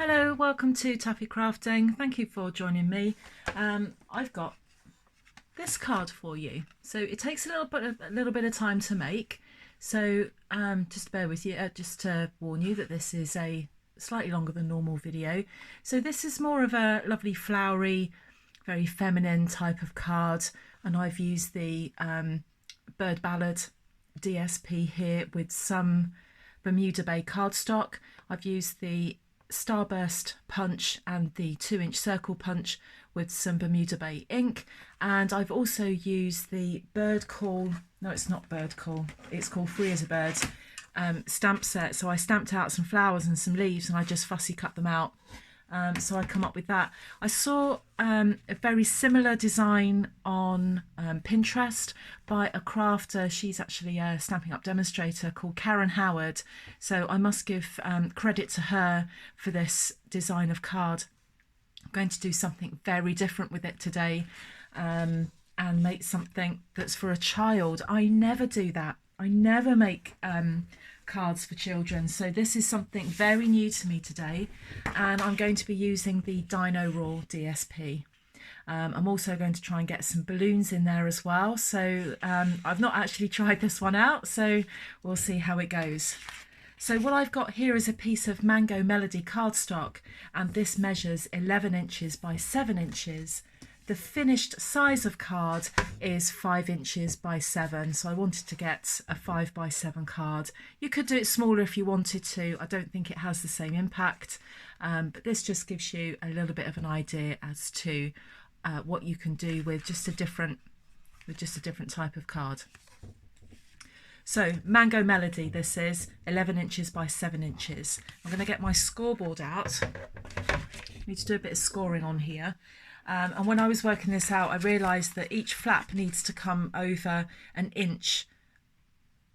Hello, welcome to Taffy Crafting. Thank you for joining me. I've got this card for you. So it takes a little bit of time to make. So just bear with you, just to warn you that this is a slightly longer than normal video. So this is more of a lovely flowery, very feminine type of card, and I've used the Bird Ballad DSP here with some Bermuda Bay cardstock. I've used the Starburst punch and the 2-inch circle punch with some Bermuda Bay ink, and I've also used the Bird Call, no it's not Bird Call, it's called Free as a Bird stamp set. So I stamped out some flowers and some leaves and I just fussy cut them out. So I come up with that. I saw a very similar design on Pinterest by a crafter. She's actually a Stampin' Up demonstrator called Karen Howard. So I must give credit to her for this design of card. I'm going to do something very different with it today and make something that's for a child. I never do that. I never make cards for children, so this is something very new to me today, and I'm going to be using the Dino Roar DSP. I'm also going to try and get some balloons in there as well, so I've not actually tried this one out, so we'll see how it goes. So what I've got here is a piece of Mango Melody cardstock, and this measures 11 inches by 7 inches. The finished size of card is 5 inches by 7, so I wanted to get a 5 by 7 card. You could do it smaller if you wanted to. I don't think it has the same impact, but this just gives you a little bit of an idea as to what you can do with just a different type of card. So Mango Melody, this is 11 inches by 7 inches. I'm going to get my scoreboard out. I need to do a bit of scoring on here. And when I was working this out, I realised that each flap needs to come over an inch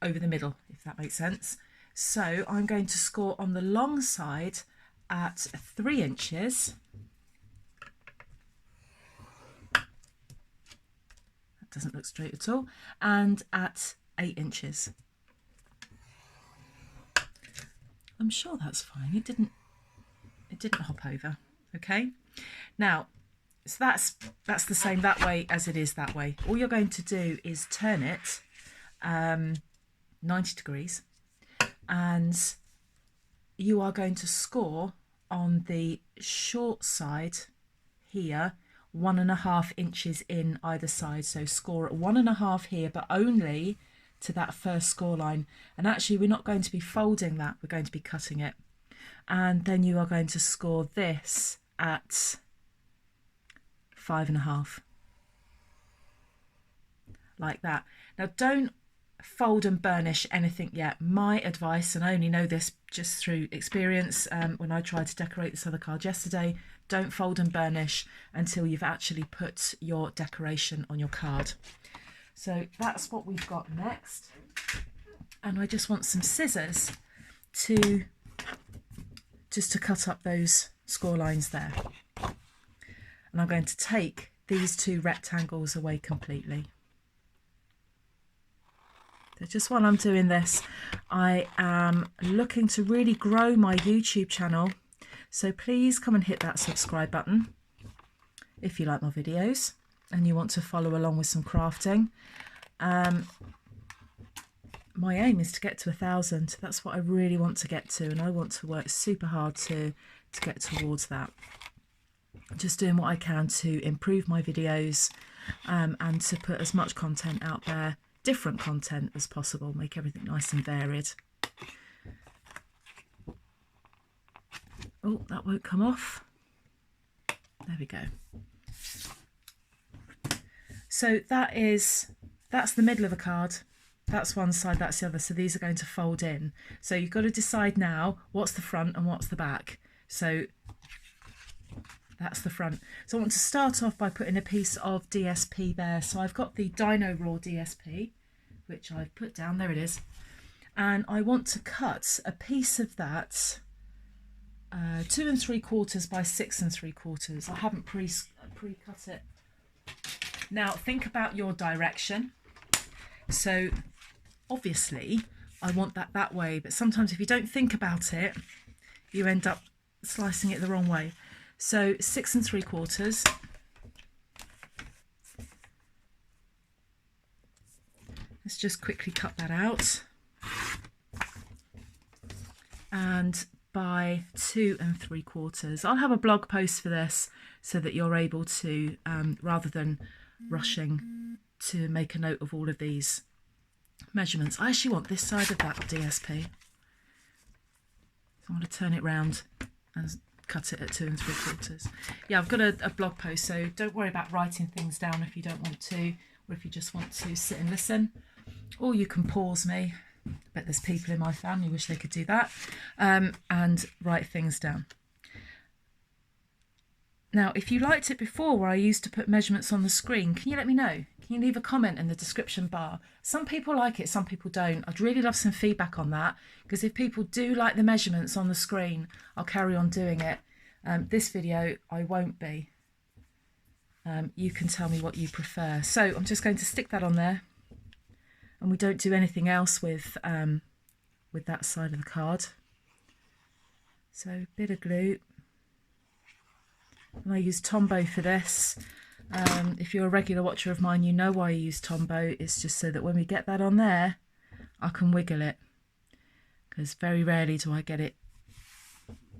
over the middle, if that makes sense. So I'm going to score on the long side at 3 inches. That doesn't look straight at all. And at 8 inches. I'm sure that's fine. It didn't hop over. Okay. Now, so that's the same that way as it is that way. All you're going to do is turn it 90 degrees, and you are going to score on the short side here 1.5 inches in either side. So score at 1.5 here, but only to that first score line. And actually we're not going to be folding that, we're going to be cutting it. And then you are going to score this at 5.5, like that. Now don't fold and burnish anything yet. My advice, and I only know this just through experience when I tried to decorate this other card yesterday, don't fold and burnish until you've actually put your decoration on your card. So that's what we've got next, and I just want some scissors to cut up those score lines there. And I'm going to take these two rectangles away completely. So just while I'm doing this, I am looking to really grow my YouTube channel. So please come and hit that subscribe button if you like my videos and you want to follow along with some crafting. My aim is to get to 1,000. That's what I really want to get to, and I want to work super hard to get towards that. Just doing what I can to improve my videos and to put as much content out there, different content as possible, make everything nice and varied. Oh, that won't come off. There we go. So that's the middle of the card. That's one side, that's the other. So these are going to fold in. So you've got to decide now what's the front and what's the back. So that's the front. So I want to start off by putting a piece of DSP there. So I've got the Dino Roar DSP, which I've put down. There it is. And I want to cut a piece of that 2 3/4 by 6 3/4. I haven't pre-cut it. Now think about your direction. So obviously I want that way, but sometimes if you don't think about it, you end up slicing it the wrong way. So 6 3/4. Let's just quickly cut that out. And by 2 3/4. I'll have a blog post for this so that you're able to, rather than rushing to make a note of all of these measurements. I actually want this side of that DSP. So I'm going to turn it round and cut it at 2 3/4. Yeah, I've got a blog post, so don't worry about writing things down if you don't want to, or if you just want to sit and listen. Or you can pause me. I bet there's people in my family who wish they could do that, and write things down. Now, if you liked it before where I used to put measurements on the screen, can you let me know? Can you leave a comment in the description bar? Some people like it, some people don't. I'd really love some feedback on that, because if people do like the measurements on the screen, I'll carry on doing it. This video, I won't be. You can tell me what you prefer. So I'm just going to stick that on there. And we don't do anything else with that side of the card. So a bit of glue. And I use Tombow for this. If you're a regular watcher of mine, you know why I use Tombow. It's just so that when we get that on there, I can wiggle it. Because very rarely do I get it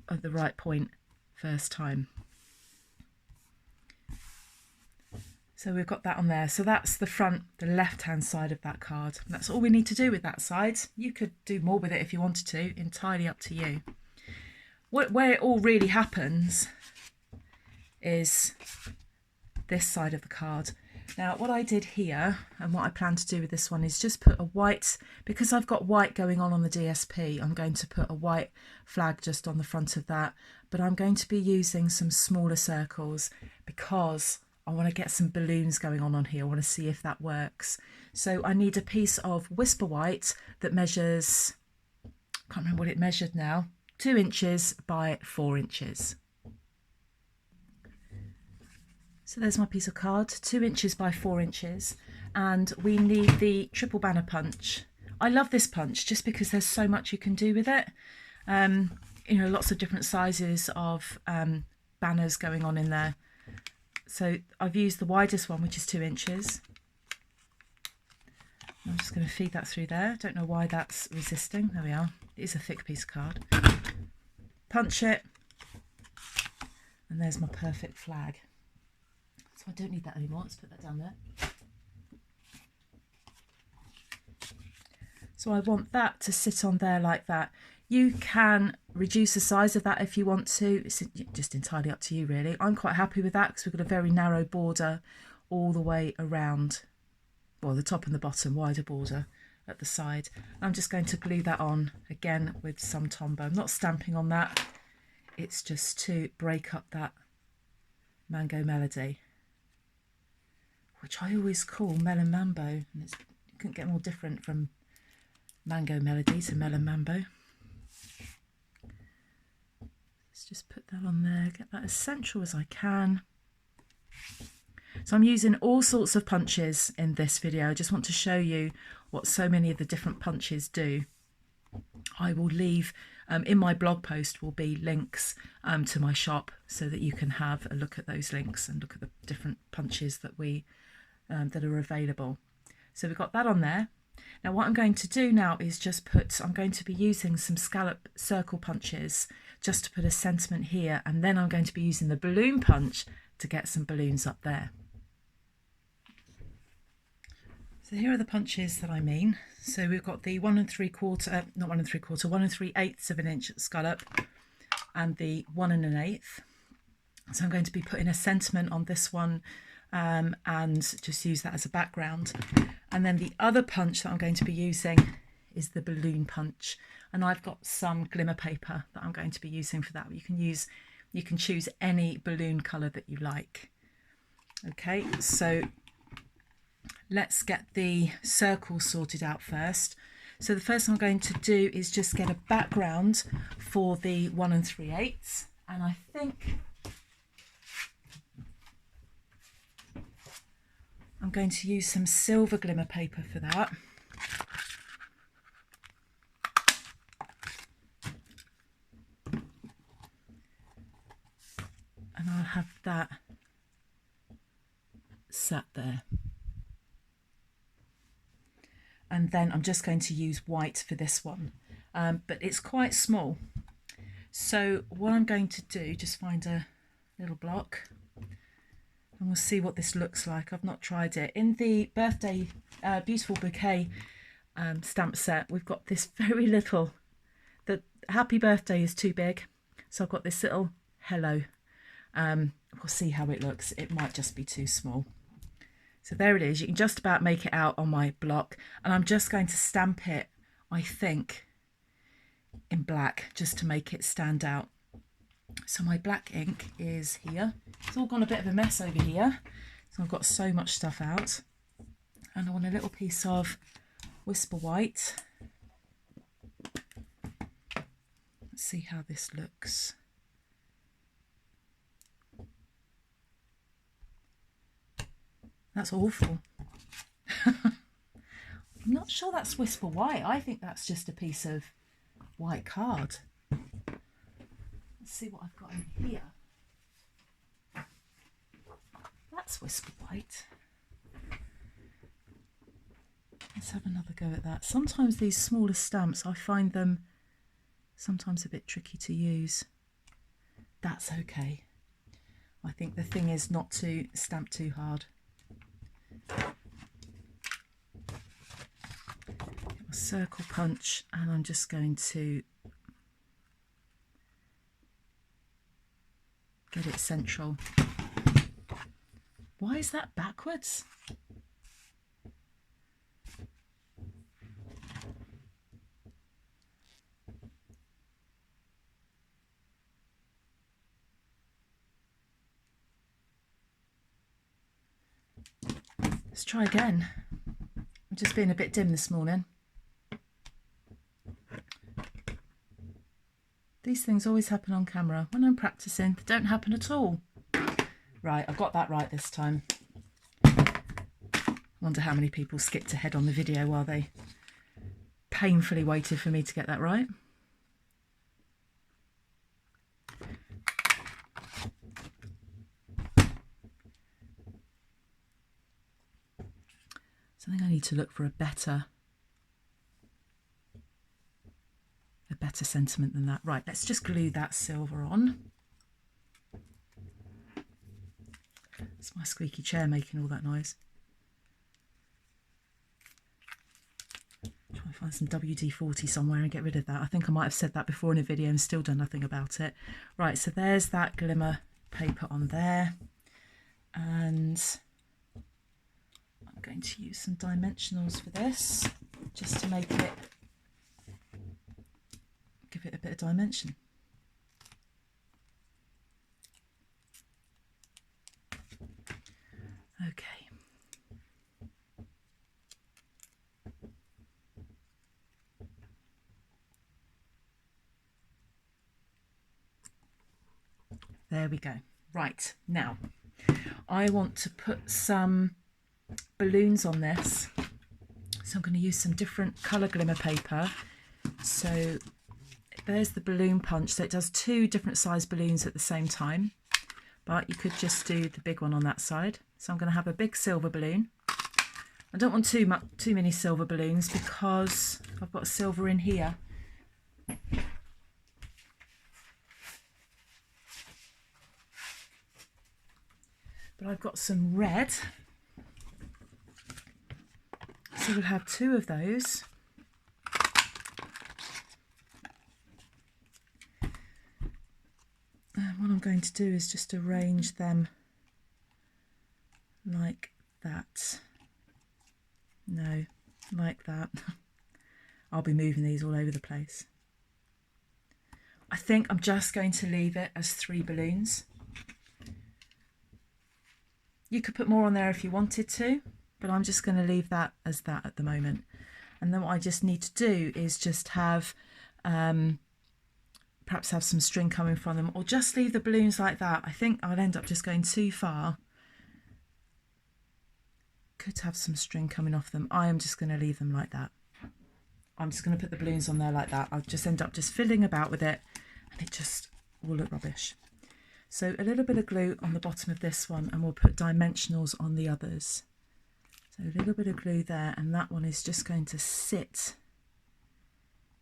at the right point first time. So we've got that on there. So that's the front, the left-hand side of that card. That's all we need to do with that side. You could do more with it if you wanted to, entirely up to you. Where it all really happens is this side of the card. Now, what I did here, and what I plan to do with this one, is just put a white, because I've got white going on the DSP, I'm going to put a white flag just on the front of that. But I'm going to be using some smaller circles because I want to get some balloons going on here. I want to see if that works. So I need a piece of Whisper White that measures, I can't remember what it measured now, 2 inches by 4 inches. So there's my piece of card, 2 inches by 4 inches. And we need the triple banner punch. I love this punch just because there's so much you can do with it. You know, lots of different sizes of banners going on in there. So I've used the widest one, which is 2 inches. I'm just going to feed that through there. Don't know why that's resisting. There we are. It is a thick piece of card. Punch it. And there's my perfect flag. So I don't need that anymore. Let's put that down there. So I want that to sit on there like that. You can reduce the size of that if you want to. It's just entirely up to you, really. I'm quite happy with that because we've got a very narrow border all the way around. Well, the top and the bottom, wider border at the side. I'm just going to glue that on again with some Tombow. I'm not stamping on that. It's just to break up that Mango Melody, which I always call Melon Mambo. And you couldn't get more different from Mango Melody to Melon Mambo. Let's just put that on there, get that as central as I can. So I'm using all sorts of punches in this video. I just want to show you what so many of the different punches do. I will leave, in my blog post will be links to my shop so that you can have a look at those links and look at the different punches that that are available. So we've got that on there. Now what I'm going to do now is just I'm going to be using some scallop circle punches just to put a sentiment here, and then I'm going to be using the balloon punch to get some balloons up there. So here are the punches that I mean. So we've got the 1 3/4, not 1 3/4, 1 3/8 of an inch scallop, and the 1 1/8. So I'm going to be putting a sentiment on this one and just use that as a background. And then the other punch that I'm going to be using is the balloon punch. And I've got some glimmer paper that I'm going to be using for that. You can choose any balloon colour that you like. Okay, so let's get the circles sorted out first. So the first thing I'm going to do is just get a background for the 1 3/8. And I think I'm going to use some silver glimmer paper for that. and I'll have that sat there. And then I'm just going to use white for this one, but it's quite small. So what I'm going to do, just find a little block and we'll see what this looks like. I've not tried it. In the birthday Beautiful Bouquet stamp set, we've got this very little, the happy birthday is too big. So I've got this little hello. We'll see how it looks. It might just be too small. So there it is. You can just about make it out on my block. And I'm just going to stamp it, I think, in black, just to make it stand out. So my black ink is here. It's all gone a bit of a mess over here. So I've got so much stuff out. And I want a little piece of Whisper White. Let's see how this looks. That's awful. I'm not sure that's Whisper White. I think that's just a piece of white card. Let's see what I've got in here. That's Whisper White. Let's have another go at that. Sometimes these smaller stamps, I find them sometimes a bit tricky to use. That's okay. I think the thing is not to stamp too hard. A circle punch, and I'm just going to get it central. Why is that backwards? Let's try again. I'm just being a bit dim this morning. These things always happen on camera. When I'm practicing, they don't happen at all. Right, I got that right this time. I wonder how many people skipped ahead on the video while they painfully waited for me to get that right. So I think I need to look for a better sentiment than that. Right, let's just glue that silver on. It's my squeaky chair making all that noise. Try and find some WD-40 somewhere and get rid of that. I think I might have said that before in a video and still done nothing about it. Right, so there's that glimmer paper on there. And I'm going to use some dimensionals for this, just to make it, give it a bit of dimension. Okay. There we go. Right, now I want to put some balloons on this. So I'm going to use some different colour glimmer paper. So there's the balloon punch. So it does two different size balloons at the same time. But you could just do the big one on that side. So I'm going to have a big silver balloon. I don't want too many silver balloons because I've got silver in here. But I've got some red. So we'll have two of those. And what I'm going to do is just arrange them like that. No, like that. I'll be moving these all over the place. I think I'm just going to leave it as 3 balloons. You could put more on there if you wanted to, but I'm just going to leave that as that at the moment. And then what I just need to do is just have, perhaps have some string coming from them, or just leave the balloons like that. I think I'll end up just going too far. Could have some string coming off them. I am just going to leave them like that. I'm just going to put the balloons on there like that. I'll just end up just fiddling about with it and it just will look rubbish. So a little bit of glue on the bottom of this one, and we'll put dimensionals on the others. So a little bit of glue there, and that one is just going to sit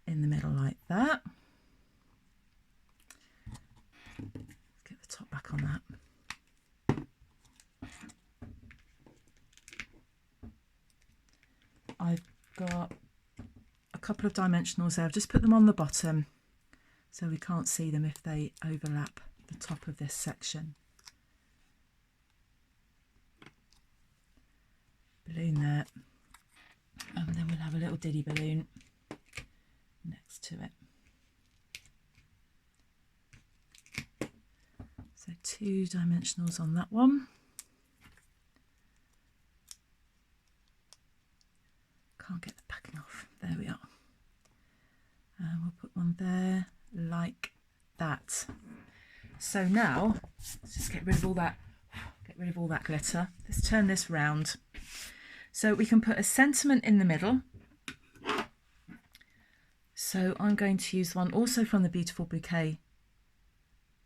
in the middle like that. Get the top back on that. I've got a couple of dimensionals there. I've just put them on the bottom so we can't see them if they overlap the top of this section. Balloon there, and then we'll have a little diddy balloon next to it. So 2 dimensionals on that one. Can't get the backing off. There we are. And we'll put one there like that. So now let's just get rid of all that glitter. Let's turn this round. So we can put a sentiment in the middle. So I'm going to use one also from the Beautiful Bouquet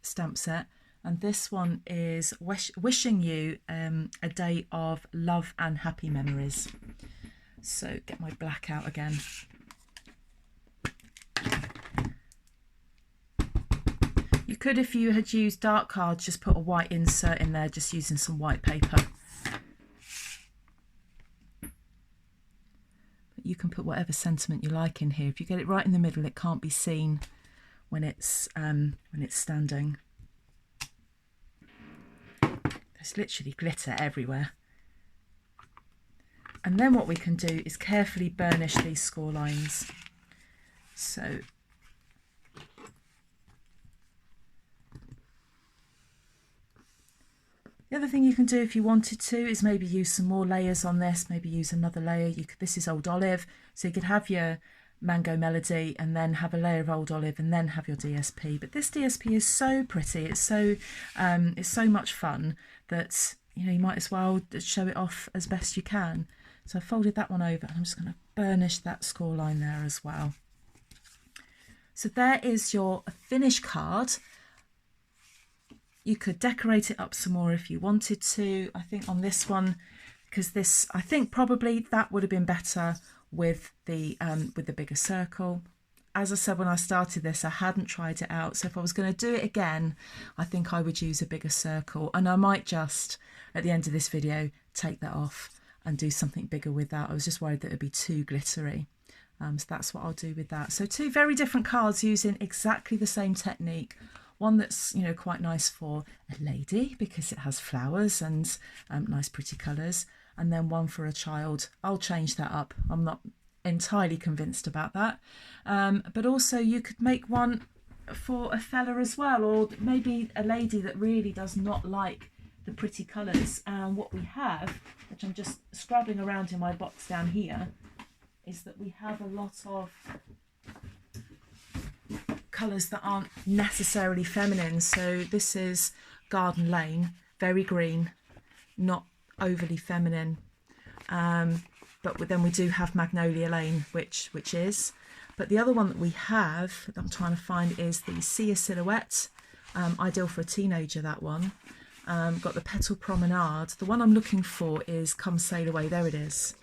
stamp set, and this one is wishing you a day of love and happy memories. So get my black out again. You could, if you had used dark cards, just put a white insert in there, just using some white paper. You can put whatever sentiment you like in here. If you get it right in the middle, it can't be seen when it's standing. There's literally glitter everywhere. And then what we can do is carefully burnish these score lines. So the other thing you can do if you wanted to is maybe use some more layers on this, maybe use another layer. This is Old Olive, so you could have your Mango Melody and then have a layer of Old Olive and then have your DSP. But this DSP is so pretty, it's so much fun that you might as well show it off as best you can. So I folded that one over and I'm just going to burnish that score line there as well. So there is your finished card. You could decorate it up some more if you wanted to. I think on this one, because this, I think probably that would have been better with the bigger circle. As I said when I started this, I hadn't tried it out. So if I was going to do it again, I think I would use a bigger circle. And I might just, at the end of this video, take that off and do something bigger with that. I was just worried that it would be too glittery. So that's what I'll do with that. So 2 very different cards using exactly the same technique. One that's quite nice for a lady because it has flowers and nice pretty colours, and then one for a child. I'll change that up. I'm not entirely convinced about that. But also you could make one for a fella as well, or maybe a lady that really does not like the pretty colours. And what we have, which I'm just scrubbing around in my box down here, is that we have a lot of colours that aren't necessarily feminine. So this is Garden Lane, very green, not overly feminine. But then we do have Magnolia Lane, which is. But the other one that we have, that I'm trying to find, is the Sea Silhouette, ideal for a teenager, that one. Got the Petal Promenade. The one I'm looking for is Come Sail Away. There it is.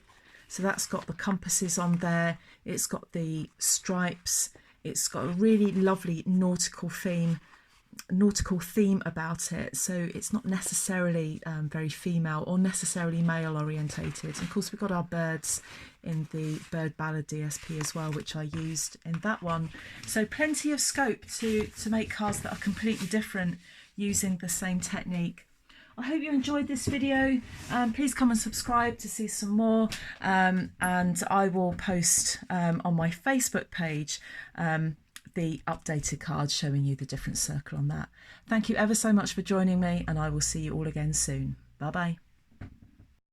So that's got the compasses on there. It's got the stripes. It's got a really lovely nautical theme about it. So it's not necessarily very female or necessarily male orientated. And of course, we've got our birds in the Bird Ballad DSP as well, which I used in that one. So plenty of scope to make cards that are completely different using the same technique. I hope you enjoyed this video. Please come and subscribe to see some more, and I will post on my Facebook page the updated cards showing you the different circle on that. Thank you ever so much for joining me, and I will see you all again soon. Bye bye.